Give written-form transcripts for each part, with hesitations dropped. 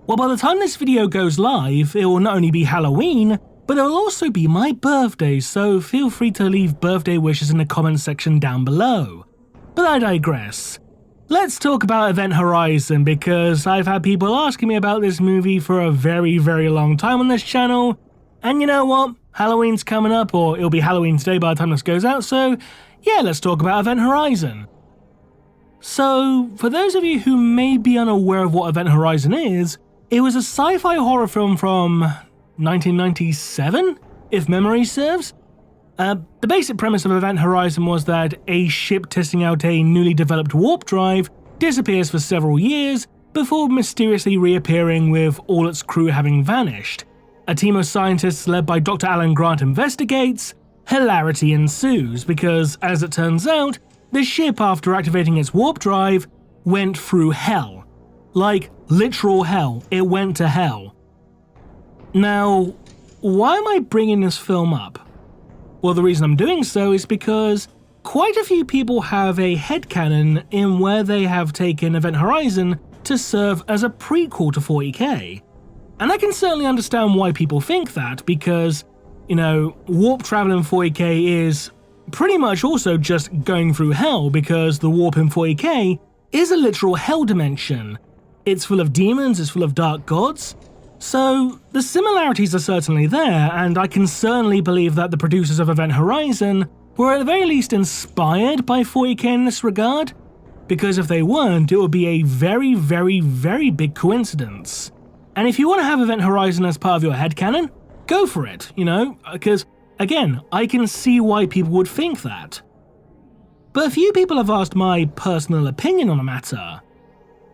Well, by the time this video goes live, it will not only be Halloween, but it will also be my birthday, so feel free to leave birthday wishes in the comments section down below. But I digress. Let's talk about Event Horizon, because I've had people asking me about this movie for a very, very long time on this channel, and you know what? Halloween's coming up, or it'll be Halloween today by the time this goes out, so yeah, let's talk about Event Horizon. So, for those of you who may be unaware of what Event Horizon is, it was a sci-fi horror film from 1997, if memory serves. The basic premise of Event Horizon was that a ship testing out a newly developed warp drive disappears for several years before mysteriously reappearing with all its crew having vanished. A team of scientists led by Dr. Alan Grant investigates. Hilarity ensues because, as it turns out, the ship, after activating its warp drive, went through hell. Like, literal hell. It went to hell. Now, why am I bringing this film up? Well, the reason I'm doing so is because quite a few people have a headcanon in where they have taken Event Horizon to serve as a prequel to 40k. And I can certainly understand why people think that, because, you know, warp travel in 40k is pretty much also just going through hell, because the warp in 40k is a literal hell dimension. It's full of demons, it's full of dark gods. So the similarities are certainly there, and I can certainly believe that the producers of Event Horizon were at the very least inspired by 40k in this regard, because if they weren't, it would be a very, very, very big coincidence. And if you want to have Event Horizon as part of your headcanon, go for it, you know, because, again, I can see why people would think that. But a few people have asked my personal opinion on the matter,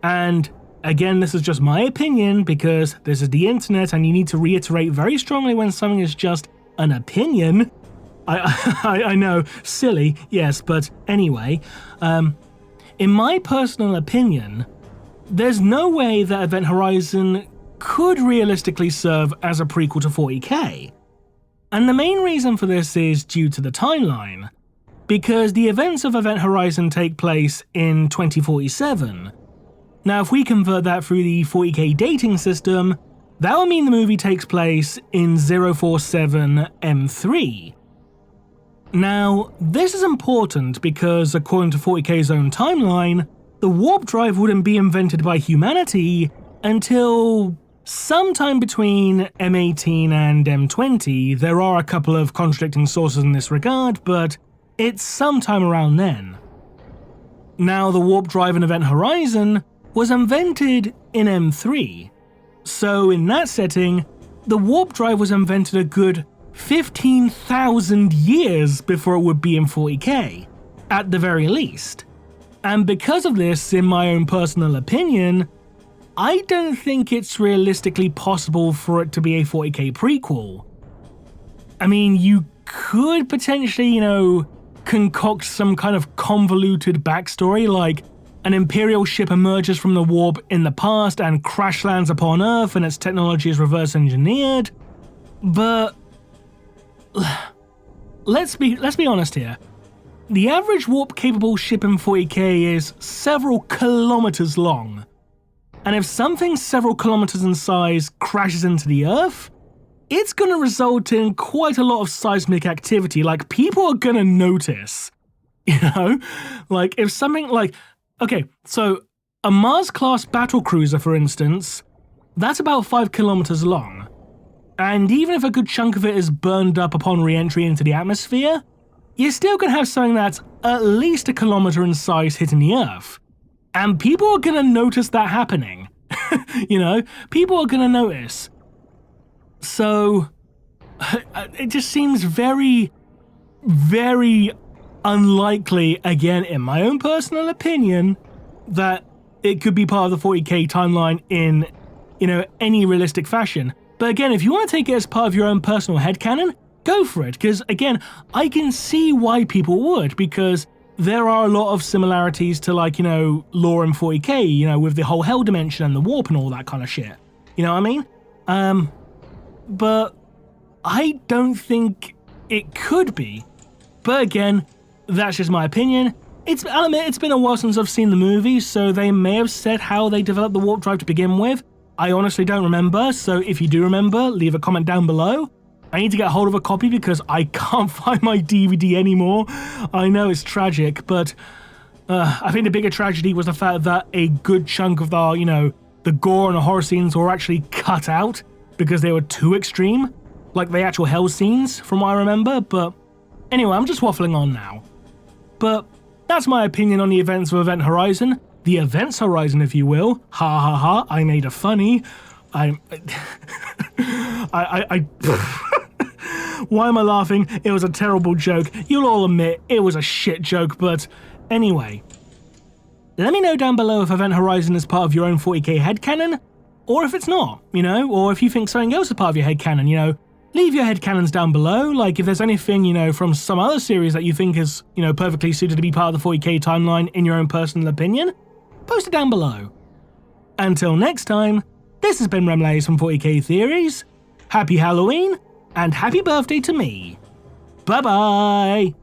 and again, this is just my opinion because this is the internet and you need to reiterate very strongly when something is just an opinion. I know, silly, yes, but anyway. In my personal opinion, there's no way that Event Horizon could realistically serve as a prequel to 40k. And the main reason for this is due to the timeline, because the events of Event Horizon take place in 2047. Now, if we convert that through the 40k dating system, that would mean the movie takes place in 047 M3. Now, this is important because, according to 40k's own timeline, the warp drive wouldn't be invented by humanity until sometime between M18 and M20. There are a couple of contradicting sources in this regard, but it's sometime around then. Now, the warp drive in Event Horizon was invented in M3, so in that setting, the warp drive was invented a good 15,000 years before it would be in 40k, at the very least. And because of this, in my own personal opinion, I don't think it's realistically possible for it to be a 40k prequel. I mean, you could potentially, you know, concoct some kind of convoluted backstory, like an Imperial ship emerges from the warp in the past and crash lands upon Earth and its technology is reverse engineered. But let's be honest here. The average warp-capable ship in 40k is several kilometers long. And if something several kilometers in size crashes into the Earth, it's going to result in quite a lot of seismic activity. Like, people are going to notice. You know? Like, if something like... Okay, so a Mars-class battlecruiser, for instance, that's about 5 kilometers long. And even if a good chunk of it is burned up upon re-entry into the atmosphere, you're still going to have something that's at least a kilometer in size hitting the Earth. And people are going to notice that happening. You know, people are going to notice. So, it just seems very, very unlikely, again, in my own personal opinion, that it could be part of the 40k timeline in, you know, any realistic fashion. But again, if you want to take it as part of your own personal headcanon, go for it, because again, I can see why people would, because there are a lot of similarities to, like, you know, lore in 40k, you know, with the whole hell dimension and the warp and all that kind of shit. You know what I mean? But I don't think it could be. But again, that's just my opinion. I'll admit, it's been a while since I've seen the movie, so they may have said how they developed the warp drive to begin with, I honestly don't remember, so if you do remember, leave a comment down below. I need to get hold of a copy because I can't find my DVD anymore. I know it's tragic, but I think the bigger tragedy was the fact that a good chunk of the gore and the horror scenes were actually cut out because they were too extreme, like the actual hell scenes from what I remember. But anyway, I'm just waffling on now. But that's my opinion on the events of Event Horizon. The Events Horizon, if you will. Ha ha ha, I made a funny. Why am I laughing? It was a terrible joke. You'll all admit it was a shit joke, but anyway. Let me know down below if Event Horizon is part of your own 40k headcanon, or if it's not, or if you think something else is part of your headcanon, leave your headcanons down below. Like, if there's anything, from some other series that you think is, perfectly suited to be part of the 40k timeline in your own personal opinion, post it down below. Until next time, this has been Remleiz from 40k Theories. Happy Halloween, and happy birthday to me. Bye-bye!